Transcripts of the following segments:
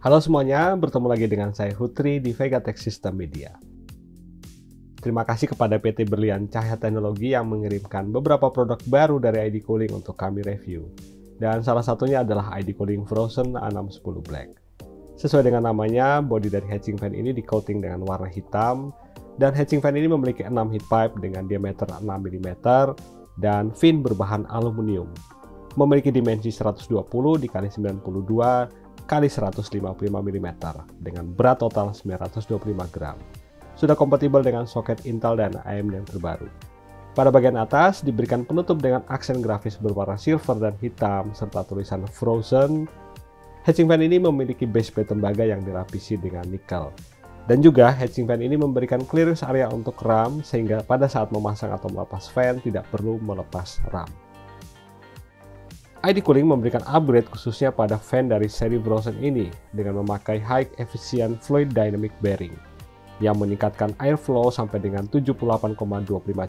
Halo semuanya, bertemu lagi dengan saya Hutri di Vega Tech System Media. Terima kasih kepada PT Berlian Cahya Teknologi yang mengirimkan beberapa produk baru dari ID Cooling untuk kami review. Dan salah satunya adalah ID Cooling Frozen A610 Black. Sesuai dengan namanya, bodi dari heatsink fan ini di-coating dengan warna hitam, dan heatsink fan ini memiliki 6 heat pipe dengan diameter 6 mm dan fin berbahan aluminium. Memiliki dimensi 120 x 92 x 155 mm dengan berat total 925 gram. Sudah kompatibel dengan soket Intel dan AMD yang terbaru. Pada bagian atas diberikan penutup dengan aksen grafis berwarna silver dan hitam serta tulisan Frozen. Heatsink fan ini memiliki base plate tembaga yang dilapisi dengan nikel. Dan juga heatsink fan ini memberikan clearance area untuk RAM sehingga pada saat memasang atau melepas fan tidak perlu melepas RAM. ID Cooling memberikan upgrade khususnya pada fan dari seri Frozen ini dengan memakai High Efficient Fluid Dynamic Bearing yang meningkatkan airflow sampai dengan 78,25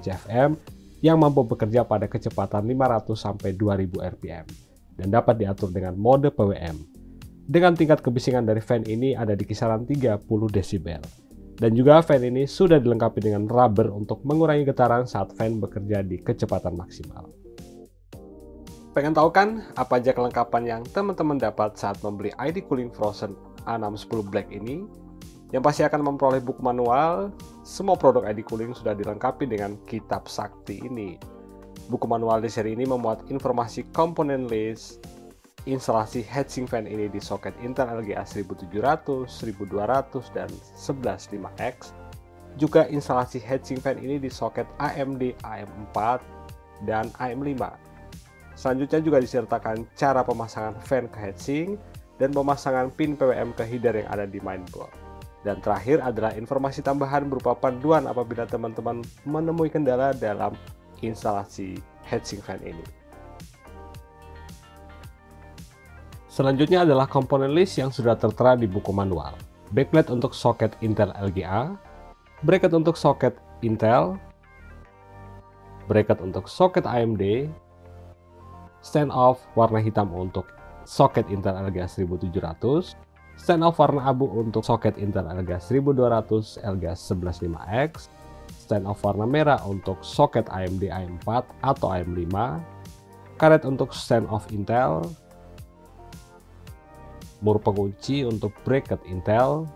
CFM yang mampu bekerja pada kecepatan 500 sampai 2000 RPM dan dapat diatur dengan mode PWM. Dengan tingkat kebisingan dari fan ini ada di kisaran 30 desibel. Dan juga fan ini sudah dilengkapi dengan rubber untuk mengurangi getaran saat fan bekerja di kecepatan maksimal. Pengen tahu kan apa aja kelengkapan yang teman-teman dapat saat membeli ID Cooling Frozen A610 Black ini? Yang pasti akan memperoleh buku manual. Semua produk ID Cooling sudah dilengkapi dengan kitab sakti ini. Buku manual di seri ini memuat informasi komponen list, instalasi heatsink fan ini di soket Intel LGA 1700, 1200, dan 115X. Juga instalasi heatsink fan ini di soket AMD AM4 dan AM5. Selanjutnya juga disertakan cara pemasangan fan ke heatsink dan pemasangan pin PWM ke header yang ada di mainboard. Dan terakhir adalah informasi tambahan berupa panduan apabila teman-teman menemui kendala dalam instalasi heatsink fan ini. Selanjutnya adalah komponen list yang sudah tertera di buku manual. Backplate untuk soket Intel LGA, bracket untuk soket Intel, bracket untuk soket AMD, stand off warna hitam untuk soket Intel LGA 1700, stand off warna abu untuk soket Intel LGA 1200 LGA 115X, stand off warna merah untuk soket AMD AM4 atau AM5, karet untuk stand off Intel, mur pengunci untuk bracket Intel,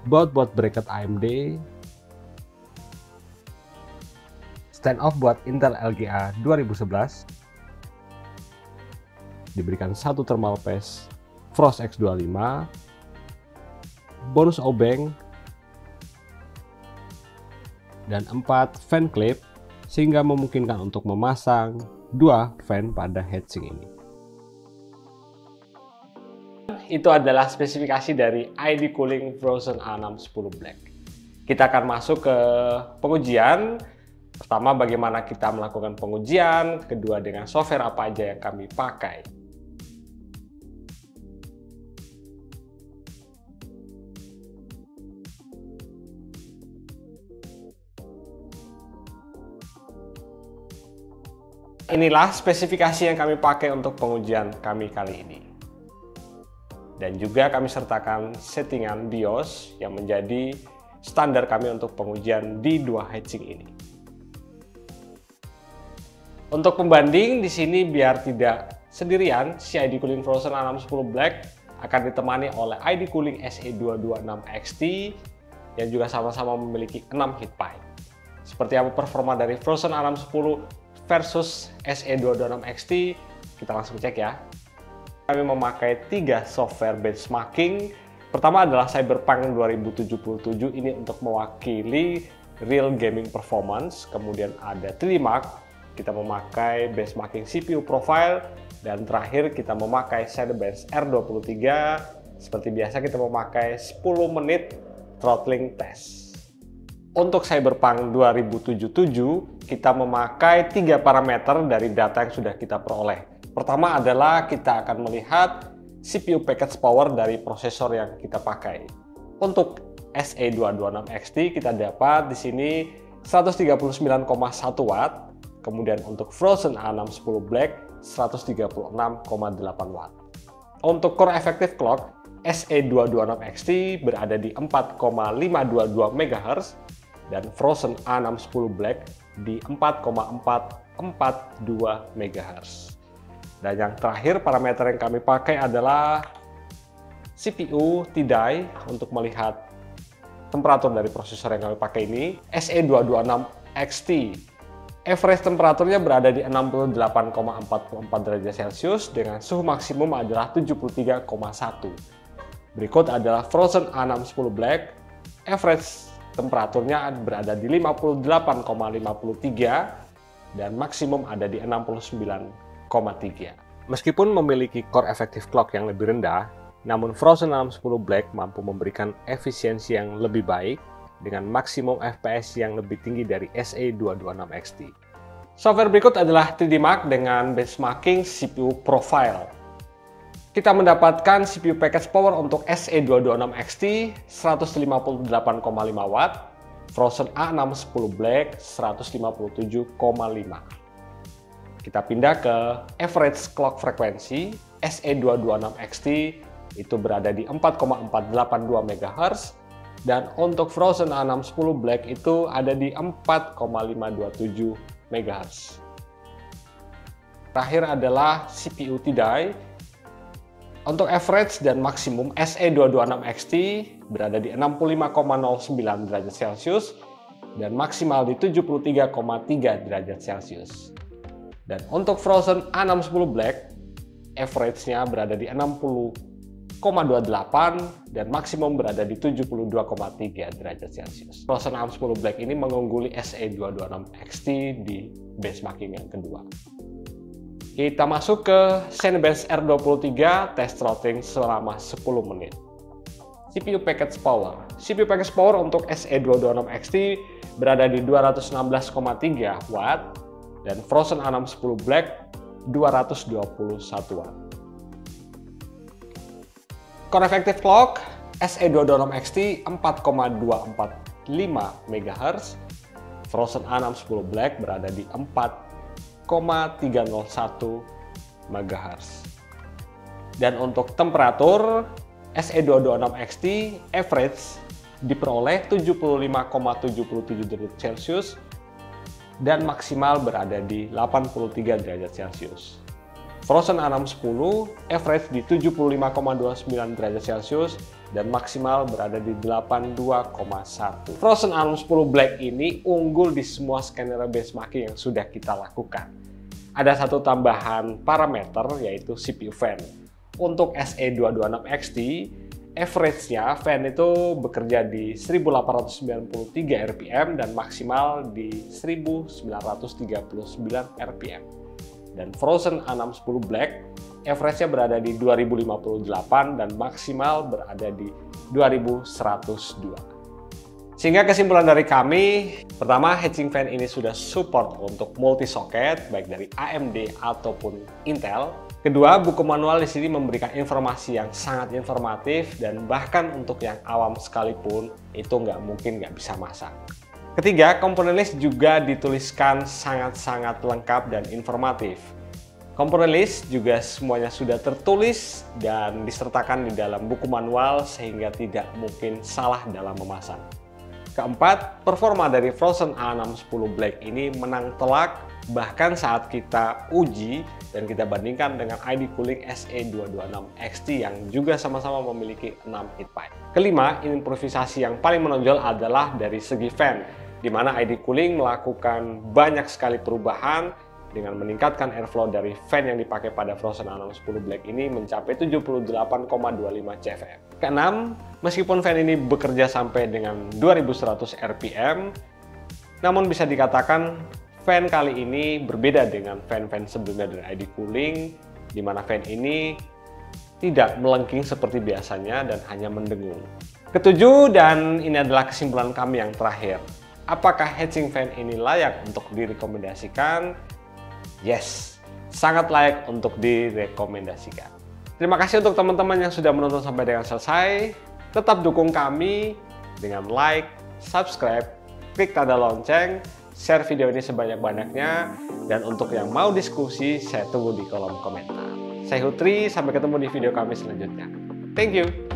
baut buat bracket AMD, stand off buat Intel LGA 2011, diberikan satu thermal paste Frost X25, bonus obeng, dan 4 fan clip sehingga memungkinkan untuk memasang 2 fan pada heatsink ini. Itu adalah spesifikasi dari ID Cooling Frozen A610 Black. Kita akan masuk ke pengujian. Pertama, bagaimana kita melakukan pengujian. Kedua, dengan software apa aja yang kami pakai. Inilah spesifikasi yang kami pakai untuk pengujian kami kali ini. Dan juga kami sertakan settingan BIOS yang menjadi standar kami untuk pengujian di dua heatsink ini. Untuk pembanding di sini biar tidak sendirian, si ID Cooling Frozen A610 Black akan ditemani oleh ID Cooling SE226XT yang juga sama-sama memiliki 6 heat pipe. Seperti apa performa dari Frozen A610 versus SE226XT, kita langsung cek ya. Kami memakai 3 software benchmarking. Pertama adalah Cyberpunk 2077, ini untuk mewakili real gaming performance. Kemudian ada 3D Mark, kita memakai benchmarking CPU profile. Dan terakhir kita memakai Cinebench R23. Seperti biasa kita memakai 10 menit throttling test. Untuk Cyberpunk 2077, kita memakai 3 parameter dari data yang sudah kita peroleh. Pertama adalah kita akan melihat CPU package power dari prosesor yang kita pakai. Untuk SE226XT kita dapat di sini 139,1 watt, kemudian untuk Frozen A610 Black 136,8 watt. Untuk core effective clock, SE226XT berada di 4,522 MHz dan Frozen A610 Black di 4,442 MHz. Dan yang terakhir parameter yang kami pakai adalah CPU TDI untuk melihat temperatur dari prosesor yang kami pakai ini. SE226XT average temperaturnya berada di 68,44 derajat Celcius dengan suhu maksimum adalah 73,1. Berikut adalah Frozen A610 Black, average temperaturnya berada di 58,53 dan maksimum ada di 69,3. Meskipun memiliki core effective clock yang lebih rendah, namun Frozen A610 Black mampu memberikan efisiensi yang lebih baik dengan maksimum FPS yang lebih tinggi dari SE226XT. Software berikut adalah 3D Mark dengan benchmarking CPU profile. Kita mendapatkan CPU package power untuk SE226XT 158,5 Watt, Frozen A610 Black 157,5. Kita pindah ke average clock frekuensi. SE226XT itu berada di 4,482 MHz dan untuk Frozen A610 Black itu ada di 4,527 MHz. Terakhir adalah CPU TDI. Untuk average dan maksimum SE226XT berada di 65,09 derajat Celcius dan maksimal di 73,3 derajat Celcius. Dan untuk Frozen A610 Black, average-nya berada di 60,28 dan maksimum berada di 72,3 derajat Celcius. Frozen A610 Black ini mengungguli SE226XT di benchmarking yang kedua. Kita masuk ke Cinebench R23 test routing selama 10 menit. CPU package power. CPU package power untuk SE226XT berada di 216,3 Watt dan Frozen A610 Black 221 Watt. Core effective clock SE226XT 4,245 MHz, Frozen A610 Black berada di 4,301 MHz. Dan untuk temperatur SE226XT average diperoleh 75,77 derajat Celcius dan maksimal berada di 83 derajat Celcius. Frozen A610 average di 75,29 derajat Celcius dan maksimal berada di 82,1. Frozen A610 Black ini unggul di semua skenario benchmarking yang sudah kita lakukan. Ada satu tambahan parameter yaitu CPU fan. Untuk SE226XT, average-nya fan itu bekerja di 1893 RPM dan maksimal di 1939 RPM. Dan Frozen A610 Black average-nya berada di 2058 dan maksimal berada di 2102. Sehingga kesimpulan dari kami, pertama, heatsink fan ini sudah support untuk multi socket baik dari AMD ataupun Intel. Kedua, buku manual di sini memberikan informasi yang sangat informatif dan bahkan untuk yang awam sekalipun itu nggak bisa masak. Ketiga, komponen list juga dituliskan sangat-sangat lengkap dan informatif. Komponen list juga semuanya sudah tertulis dan disertakan di dalam buku manual sehingga tidak mungkin salah dalam memasak. Keempat, performa dari Frozen A610 Black ini menang telak bahkan saat kita uji dan kita bandingkan dengan ID Cooling SE226XT yang juga sama-sama memiliki 6 heat pipe. Kelima, improvisasi yang paling menonjol adalah dari segi fan, di mana ID Cooling melakukan banyak sekali perubahan dengan meningkatkan airflow dari fan yang dipakai pada Frozen A610 Black ini mencapai 78,25 CFM. Keenam, meskipun fan ini bekerja sampai dengan 2100 RPM, namun bisa dikatakan fan kali ini berbeda dengan fan-fan sebelumnya dari ID Cooling, di mana fan ini tidak melengking seperti biasanya dan hanya mendengung. Ketujuh, dan ini adalah kesimpulan kami yang terakhir. Apakah heatsink fan ini layak untuk direkomendasikan? Yes, sangat layak untuk direkomendasikan. Terima kasih untuk teman-teman yang sudah menonton sampai dengan selesai. Tetap dukung kami dengan like, subscribe, klik tanda lonceng, share video ini sebanyak-banyaknya, dan untuk yang mau diskusi, saya tunggu di kolom komentar. Saya Hutri, sampai ketemu di video kami selanjutnya. Thank you.